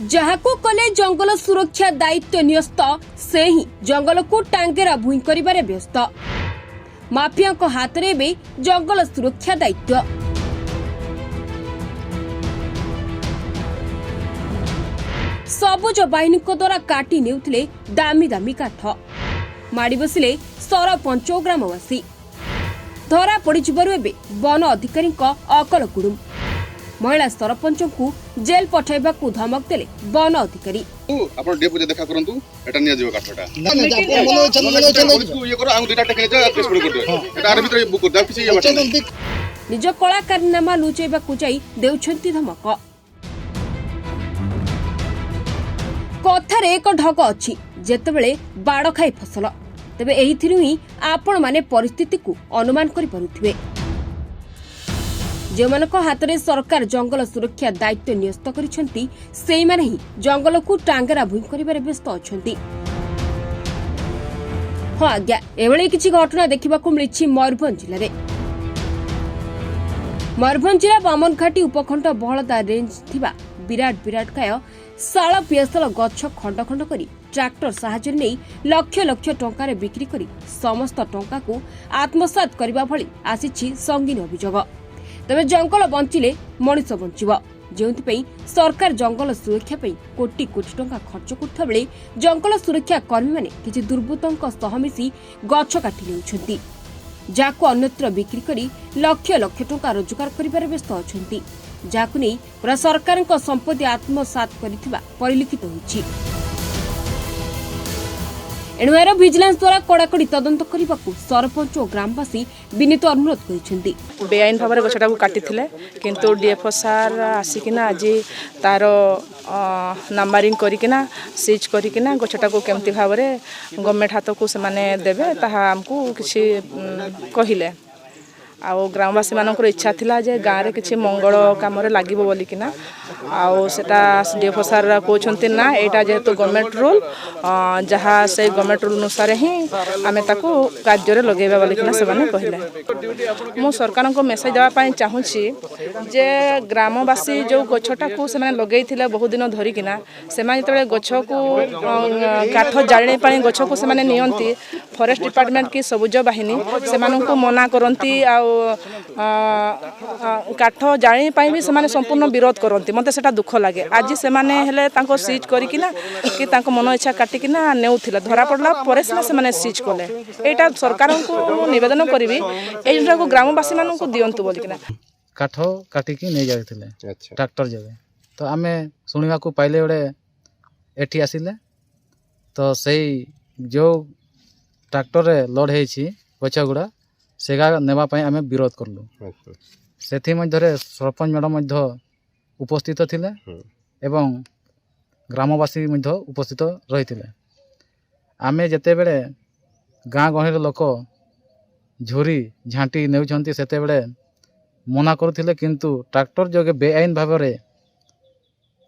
जहाँ को कले जंगल सुरक्षा दायित्व न्यस्त से ही जंगल को टांगेरा भूई करिबारे व्यस्त माफिया को हाथ रे बे जंगल सुरक्षा दायित्व सबुज बाहिनी को द्वारा काटी नेउथिले दामी दामी काठ माड़ी बसिले सरपंच और ग्रामवासी धरा पड़ी एबे वन अधिकारी अकल कुड़ुम महिला सरपंच को जेल पठाइबा को धमक देले वन अधिकारी आपण डेपो देखा करंतु एटा निया जीव काठटा ये करो आउ दुटा टेकने जा फेसबुक कर दो एटा आर भीतर बुक कर किसी ये बात निज कलाकारनामा लुचेबा को जाई देउछंती धमक कथारे एक ढग अछि जेतेबेले बाड़ खाई फसल तेबे एहिथिरु ही आपण माने परिस्थिति को अनुमान करि परुथिबे जेमानक हाथ में सरकार जंगल सुरक्षा दायित्व न्यस्त करिसेंती सेई माने ही जंगल को टांगरा भूई करिबारे व्यस्त अछंती। हाँ आज्ञा एभली किछि घटना देखिबा को मिलिछि मयूरभंज जिले में। मयूरभंज जिला बामनघाटी उपखंड बहलदा रेंज थिबा विराट विराटकाय शाल पियासल गछ खंड खंड करी ट्रैक्टर साहाय्य नहीं लक्ष लक्ष टंकार बिक्री करी समस्त टंका को आत्मसात करबा भली आसीछि संगीन अभियोग तबे जंगल बंचिले मनिष बंचिब जेउथिपई सरकार जंगल सुरक्षा पई कोटी कोटी टंका खर्च करथा बेले जंगल सुरक्षा कर्मी माने किछि दुर्बृत्तंक सह मिसी गछ काटी लेउछंती जाको अन्यत्र बिक्री करी लक्ष लक्ष टंका रोजगार करिबार व्यस्त अछंती जाको नै पूरा सरकारक संपत्ति आत्मसात करिथिबा परिलिखित होईछि एणुएर भिजिलेंस द्वारा कड़ाकड़ी तदंत करने को सरपंच और ग्रामवासी विनीत अनुरोध करिसेंती बेआईन भाव में गछटा को काटिथिले किंतु डीएफओ सार आसिकिना आज तार नंबरिंग करिकिना सीज करिकिना गछटा को केमती भाव में गवर्नमेंट हाथ को से माने देबे ताहा हमकु किछि कहिले आउ ग्रामवासी मानकर इच्छा थिला जे गाँव में किसी मंगल कम लगे बोलिकिना आउ सेटा डीएफओ सार कहते ना यहाँ जेहेतु गवर्नमेंट रूल जहाँ से गवर्नमेंट रूल अनुसार ही आम ताको कार्य लगेबा बोलिकिना से माने कहले मु सरकार को मेसेज देवाई चाहूँगी जे ग्रामवासी जो गछटा को से लगे बहुत दिन धरिकिना से जो गछ को काठ जाणी गछ को से नियंती फॉरेस्ट डिपार्टमेंट की सबुज बाहिनी से मना करती काठ जाणी भी से संपूर्ण विरोध करती मत से दुख लगे आज से सीज करना कि मन इच्छा काटिकिना नेउथिला धरा पड़ला पर से सीज कले यहाँ सरकार को निवेदन करी ये ग्रामवासी मान को दिंतु बोलिकिना काठ काटिकी नहीं जाते ट्रैक्टर जगह तो आम शुणा पाइले गोटे एठी आसिले तो सही जो ट्रैक्टर रे लोड होती गछ गुड़ा सेगा नेबाई आम विरोध कलु से सरपंच मैडम उपस्थित थिले एवं ग्रामवासी उपस्थित रही आमे जेते बेले गाँ गहली लोक झुरी झांटी नेउछंती सेते बेले मना करुथिले किंतु ट्रैक्टर जोगे बेआईन भाव में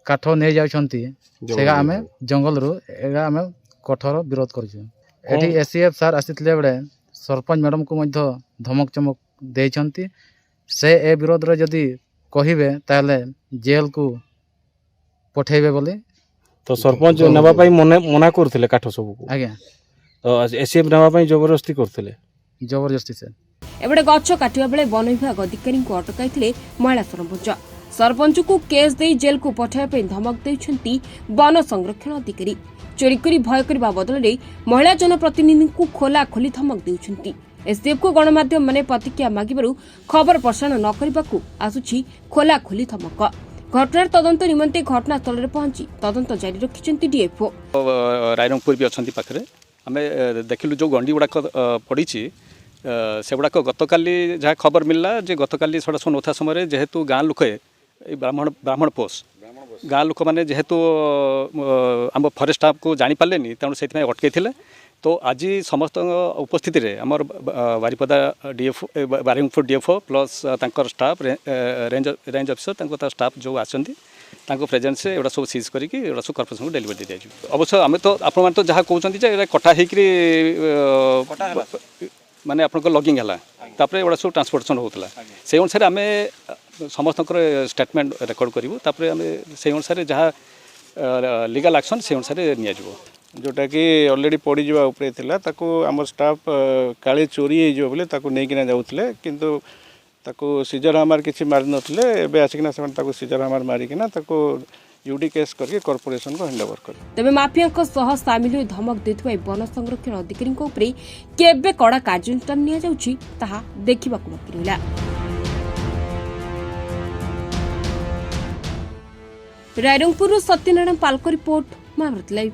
काठ नहीं जाउछंती सेगा आमे जंगल रु एगा आमे कठोर विरोध करछु एठी एसीएफ सार आसीथिले बेले सरपंच मैडम को धमक चमक देइछंती से ए विरोध रे जदि कहिबे ताले जेल को पठेबे बोली तो सरपंच नेबा पई मना करथिले काठ सब को आज्ञा तो एसीएफ नेबा पई जबरदस्ती करथिले जबरदस्ती से एबडे गछ काटिबा बेले वन विभाग अधिकारी को अटकाइथिले महिला सरपंच सरपंच को केस दे जेल को पठाइबा पई धमक देइछंती वन संरक्षण अधिकारी चोरी करी भय करबा बदलरे महिला जनप्रतिनिधि को खोला खोली धमक देउछंती एसडीएफ को गणमाध्यम माने प्रतिक्रिया मागिबारु खबर प्रसारण न करबाकू आसुछि खोला खोली धमक घटनार तदंत निमंते घटनास्थल रे पहुंची तदंत जारी रखिछंती डीएफओ रायरंगपुर भी अछंती पाखरे आमे देखिलु जो गंडी गुडा पड़ीछि से गुडा गतकाली जहाँ खबर मिलला जे गतकाली सड़ा सुन उठा समय जेहेतु गाँ लोके ब्राह्मण पोष गाँ लोक मैंने जेहेतु आम फरेस्ट स्टाफ को जापारे तेणु से अटकई तो आज समस्त उपस्थिति रे आमर बारिपदा डीएफओ बारिंगपुर डीएफओ प्लस तांकर स्टाफ रेंज ऑफिसर स्टाफ जो आसती प्रेजेंस से एटा सब सीज करके सब कॉर्पोरेशन को डेलीवर दे दिया अवश्य आम तो आप तो जहाँ कहते कटा होकर माने आपन लगिंग है सब ट्रांसपोर्टेशन होता से अनुसार आम समस्त स्टेटमेंट रेकर्ड करूँ तापर आम से अनुसार जहाँ लीगल एक्शन से अनुसार नि जोटा कि ऑलरेडी पड़ी जावा उपरे थिला ताको हमर स्टाफ काले चोरी हे जो बोले ताको नै किना जाउतले किंतु ताको सीजर हमार किछि मार नथले एबे आसिकना से ताको सीजर हमार मारी किना ताको यूडी केस करके कॉर्पोरेशन को हैंडओवर कर तेबे माफिया सह सामिल होई धमक देथुवा वन संरक्षण अधिकारी उपरे केबे कड़ा कार्यानुष्ठान निया जाउछि ताहा देखिबाकू बाकी रहिला। रायरंगपुर सत्यनारायण पालको रिपोर्ट महाभारत लाइव।